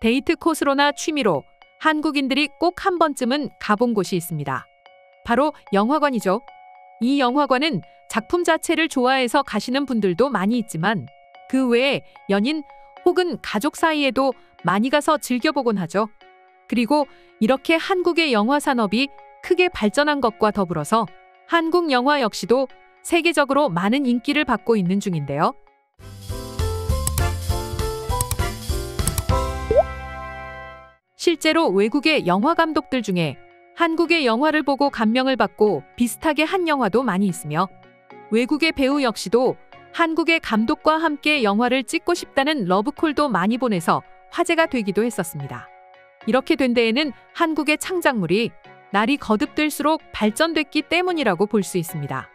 데이트 코스로나 취미로 한국인들이 꼭 한 번쯤은 가본 곳이 있습니다. 바로 영화관이죠. 이 영화관은 작품 자체를 좋아해서 가시는 분들도 많이 있지만 그 외에 연인 혹은 가족 사이에도 많이 가서 즐겨보곤 하죠. 그리고 이렇게 한국의 영화 산업이 크게 발전한 것과 더불어서 한국 영화 역시도 세계적으로 많은 인기를 받고 있는 중인데요. 실제로 외국의 영화 감독들 중에 한국의 영화를 보고 감명을 받고 비슷하게 한 영화도 많이 있으며 외국의 배우 역시도 한국의 감독과 함께 영화를 찍고 싶다는 러브콜도 많이 보내서 화제가 되기도 했었습니다. 이렇게 된 데에는 한국의 창작물이 날이 거듭될수록 발전됐기 때문이라고 볼 수 있습니다.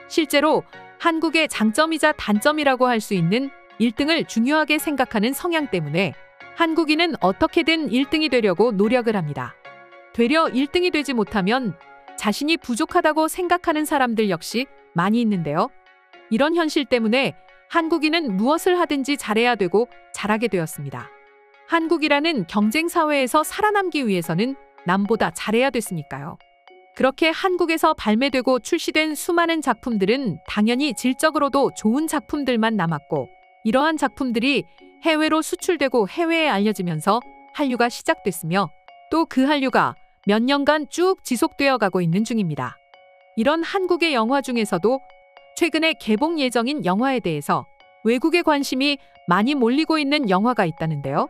실제로 한국의 장점이자 단점이라고 할 수 있는 1등을 중요하게 생각하는 성향 때문에 한국인은 어떻게든 1등이 되려고 노력을 합니다. 되려 1등이 되지 못하면 자신이 부족하다고 생각하는 사람들 역시 많이 있는데요. 이런 현실 때문에 한국인은 무엇을 하든지 잘해야 되고 잘하게 되었습니다. 한국이라는 경쟁 사회에서 살아남기 위해서는 남보다 잘해야 됐으니까요. 그렇게 한국에서 발매되고 출시된 수많은 작품들은 당연히 질적으로도 좋은 작품들만 남았고 이러한 작품들이 해외로 수출되고 해외에 알려지면서 한류가 시작됐으며 또 그 한류가 몇 년간 쭉 지속되어 가고 있는 중입니다. 이런 한국의 영화 중에서도 최근에 개봉 예정인 영화에 대해서 외국의 관심이 많이 몰리고 있는 영화가 있다는데요.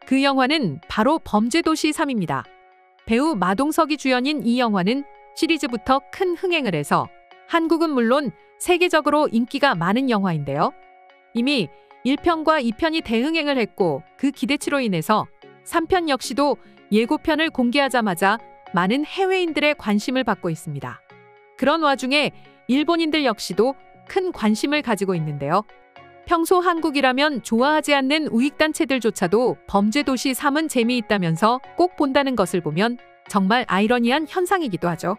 그 영화는 바로 범죄도시 3입니다. 배우 마동석이 주연인 이 영화는 시리즈부터 큰 흥행을 해서 한국은 물론 세계적으로 인기가 많은 영화인데요. 이미 1편과 2편이 대흥행을 했고 그 기대치로 인해서 3편 역시도 예고편을 공개하자마자 많은 해외인들의 관심을 받고 있습니다. 그런 와중에 일본인들 역시도 큰 관심을 가지고 있는데요. 평소 한국이라면 좋아하지 않는 우익단체들조차도 범죄도시 3은 재미있다면서 꼭 본다는 것을 보면 정말 아이러니한 현상이기도 하죠.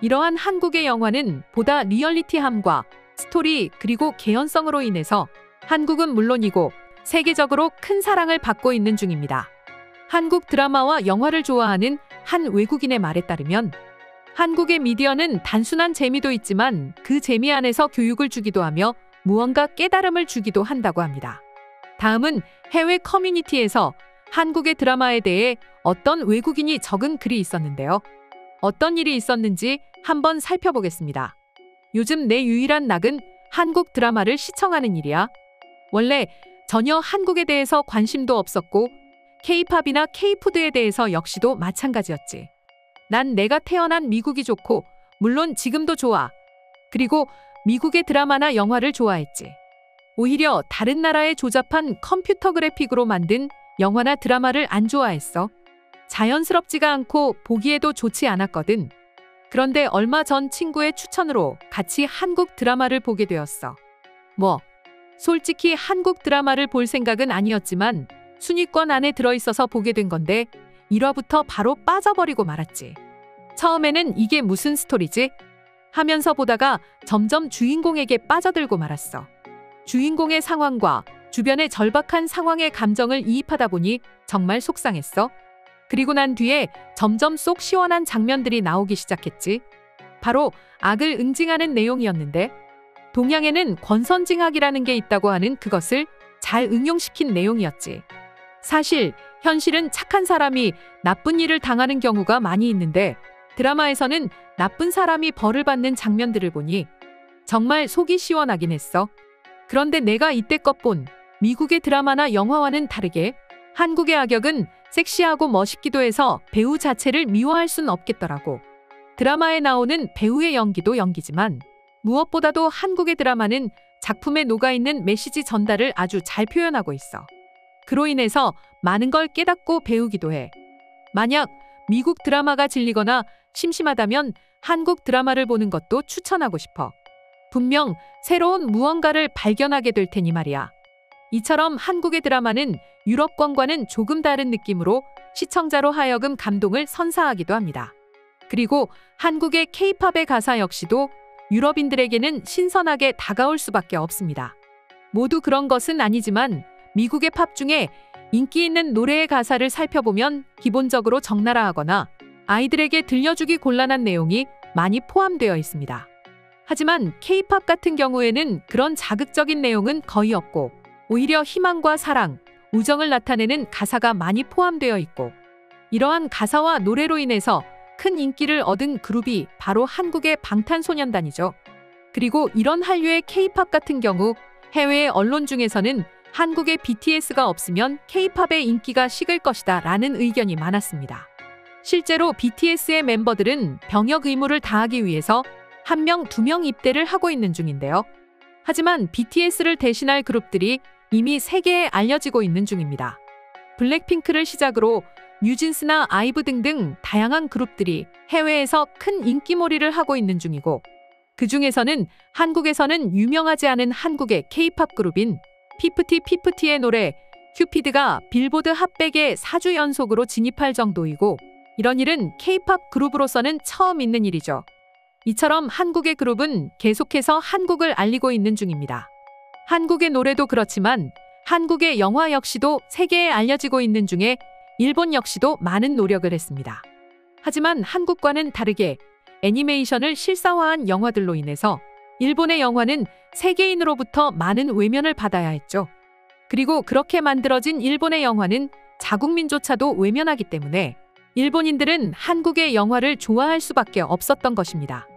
이러한 한국의 영화는 보다 리얼리티함과 스토리 그리고 개연성으로 인해서 한국은 물론이고 세계적으로 큰 사랑을 받고 있는 중입니다. 한국 드라마와 영화를 좋아하는 한 외국인의 말에 따르면 한국의 미디어는 단순한 재미도 있지만 그 재미 안에서 교육을 주기도 하며 무언가 깨달음을 주기도 한다고 합니다. 다음은 해외 커뮤니티에서 한국의 드라마에 대해 어떤 외국인이 적은 글이 있었는데요. 어떤 일이 있었는지 한번 살펴보겠습니다. 요즘 내 유일한 낙은 한국 드라마를 시청하는 일이야. 원래 전혀 한국에 대해서 관심도 없었고 K-팝이나 K-푸드에 대해서 역시도 마찬가지였지. 난 내가 태어난 미국이 좋고 물론 지금도 좋아. 그리고 미국의 드라마나 영화를 좋아했지. 오히려 다른 나라의 조잡한 컴퓨터 그래픽으로 만든 영화나 드라마를 안 좋아했어. 자연스럽지가 않고 보기에도 좋지 않았거든. 그런데 얼마 전 친구의 추천으로 같이 한국 드라마를 보게 되었어. 솔직히 한국 드라마를 볼 생각은 아니었지만 순위권 안에 들어있어서 보게 된 건데 1화부터 바로 빠져버리고 말았지. 처음에는 이게 무슨 스토리지? 하면서 보다가 점점 주인공에게 빠져들고 말았어. 주인공의 상황과 주변의 절박한 상황에 감정을 이입하다 보니 정말 속상했어. 그리고 난 뒤에 점점 속 시원한 장면들이 나오기 시작했지. 바로 악을 응징하는 내용이었는데 동양에는 권선징악이라는 게 있다고 하는 그것을 잘 응용시킨 내용이었지. 사실 현실은 착한 사람이 나쁜 일을 당하는 경우가 많이 있는데 드라마에서는 나쁜 사람이 벌을 받는 장면들을 보니 정말 속이 시원하긴 했어. 그런데 내가 이때껏 본 미국의 드라마나 영화와는 다르게 한국의 악역은 섹시하고 멋있기도 해서 배우 자체를 미워할 순 없겠더라고. 드라마에 나오는 배우의 연기도 연기지만 무엇보다도 한국의 드라마는 작품에 녹아있는 메시지 전달을 아주 잘 표현하고 있어. 그로 인해서 많은 걸 깨닫고 배우기도 해. 만약 미국 드라마가 질리거나 심심하다면 한국 드라마를 보는 것도 추천하고 싶어. 분명 새로운 무언가를 발견하게 될 테니 말이야. 이처럼 한국의 드라마는 유럽권과는 조금 다른 느낌으로 시청자로 하여금 감동을 선사하기도 합니다. 그리고 한국의 K-팝의 가사 역시도 유럽인들에게는 신선하게 다가올 수밖에 없습니다. 모두 그런 것은 아니지만 미국의 팝 중에 인기 있는 노래의 가사를 살펴보면 기본적으로 적나라하거나 아이들에게 들려주기 곤란한 내용이 많이 포함되어 있습니다. 하지만 K-팝 같은 경우에는 그런 자극적인 내용은 거의 없고 오히려 희망과 사랑, 우정을 나타내는 가사가 많이 포함되어 있고 이러한 가사와 노래로 인해서 큰 인기를 얻은 그룹이 바로 한국의 방탄소년단이죠. 그리고 이런 한류의 K-팝 같은 경우 해외의 언론 중에서는 한국의 BTS가 없으면 K-팝의 인기가 식을 것이다 라는 의견이 많았습니다. 실제로 BTS의 멤버들은 병역 의무를 다하기 위해서 1명, 2명 입대를 하고 있는 중인데요. 하지만 BTS를 대신할 그룹들이 이미 세계에 알려지고 있는 중입니다. 블랙핑크를 시작으로 뉴진스나 아이브 등등 다양한 그룹들이 해외에서 큰 인기몰이를 하고 있는 중이고 그 중에서는 한국에서는 유명하지 않은 한국의 K-팝 그룹인 피프티의 노래 큐피드가 빌보드 핫백에 4주 연속으로 진입할 정도이고 이런 일은 K-팝 그룹으로서는 처음 있는 일이죠. 이처럼 한국의 그룹은 계속해서 한국을 알리고 있는 중입니다. 한국의 노래도 그렇지만 한국의 영화 역시도 세계에 알려지고 있는 중에 일본 역시도 많은 노력을 했습니다. 하지만 한국과는 다르게 애니메이션을 실사화한 영화들로 인해서 일본의 영화는 세계인으로부터 많은 외면을 받아야 했죠. 그리고 그렇게 만들어진 일본의 영화는 자국민조차도 외면하기 때문에 일본인들은 한국의 영화를 좋아할 수밖에 없었던 것입니다.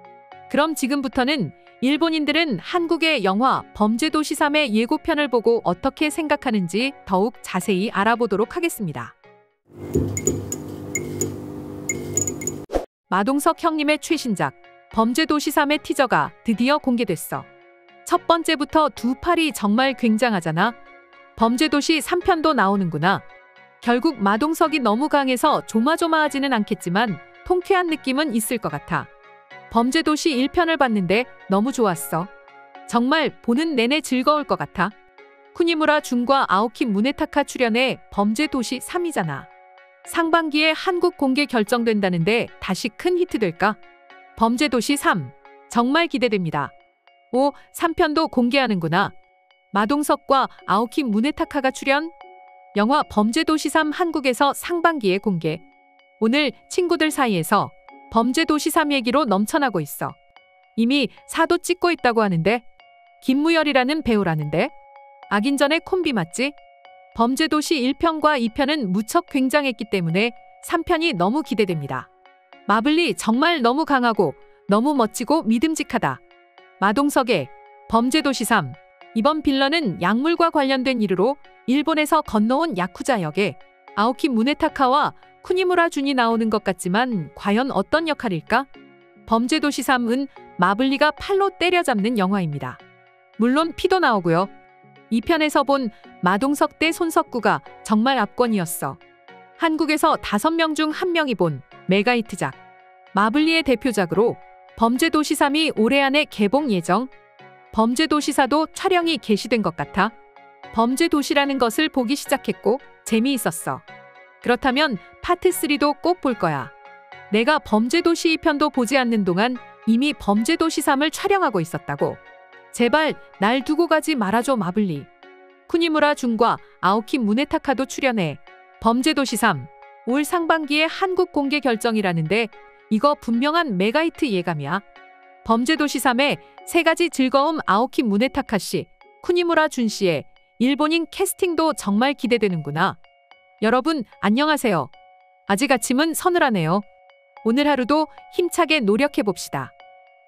그럼 지금부터는 일본인들은 한국의 영화 범죄도시 3의 예고편을 보고 어떻게 생각하는지 더욱 자세히 알아보도록 하겠습니다. 마동석 형님의 최신작 범죄도시 3의 티저가 드디어 공개됐어. 첫 번째부터 두 팔이 정말 굉장하잖아. 범죄도시 3편도 나오는구나. 결국 마동석이 너무 강해서 조마조마하지는 않겠지만 통쾌한 느낌은 있을 것 같아. 범죄도시 1편을 봤는데 너무 좋았어. 정말 보는 내내 즐거울 것 같아. 쿠니무라 준과 아오키 무네타카 출연의 범죄도시 3이잖아. 상반기에 한국 공개 결정된다는데 다시 큰 히트 될까? 범죄도시 3 정말 기대됩니다. 오, 3편도 공개하는구나. 마동석과 아오키 무네타카가 출연? 영화 범죄도시 3 한국에서 상반기에 공개. 오늘 친구들 사이에서 범죄도시 3 얘기로 넘쳐나고 있어. 이미 4도 찍고 있다고 하는데 김무열이라는 배우라는데 악인전의 콤비 맞지? 범죄도시 1편과 2편은 무척 굉장했기 때문에 3편이 너무 기대됩니다. 마블리 정말 너무 강하고 너무 멋지고 믿음직하다. 마동석의 범죄도시 3 이번 빌런은 약물과 관련된 일으로 일본에서 건너온 야쿠자 역에 아오키 무네타카와 쿠니무라 준이 나오는 것 같지만 과연 어떤 역할일까? 범죄도시 3은 마블리가 팔로 때려잡는 영화입니다. 물론 피도 나오고요. 2편에서 본 마동석 대 손석구가 정말 압권이었어. 한국에서 5명 중 1명이 본 메가히트작. 마블리의 대표작으로 범죄도시 3이 올해 안에 개봉 예정. 범죄도시 4도 촬영이 개시된 것 같아. 범죄도시라는 것을 보기 시작했고 재미있었어. 그렇다면 파트 3도 꼭 볼 거야. 내가 범죄도시 2편도 보지 않는 동안 이미 범죄도시 3을 촬영하고 있었다고. 제발 날 두고 가지 말아줘 마블리. 쿠니무라 준과 아오키 무네타카도 출연해. 범죄도시 3 올 상반기에 한국 공개 결정이라는데 이거 분명한 메가히트 예감이야. 범죄도시 3의 세 가지 즐거움 아오키 무네타카 씨, 쿠니무라 준 씨의 일본인 캐스팅도 정말 기대되는구나. 여러분 안녕하세요. 아직 아침은 서늘하네요. 오늘 하루도 힘차게 노력해봅시다.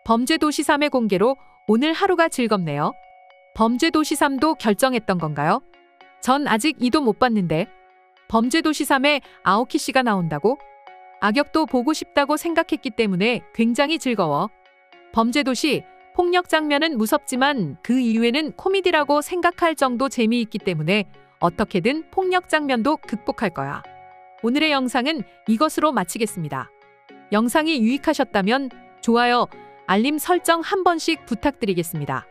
범죄도시 3의 공개로 오늘 하루가 즐겁네요. 범죄도시 3도 결정했던 건가요? 전 아직 2도 못 봤는데. 범죄도시 3에 아오키 씨가 나온다고? 악역도 보고 싶다고 생각했기 때문에 굉장히 즐거워. 범죄도시 폭력 장면은 무섭지만 그 이후에는 코미디라고 생각할 정도 재미있기 때문에 어떻게든 폭력 장면도 극복할 거야. 오늘의 영상은 이것으로 마치겠습니다. 영상이 유익하셨다면 좋아요, 알림 설정 한 번씩 부탁드리겠습니다.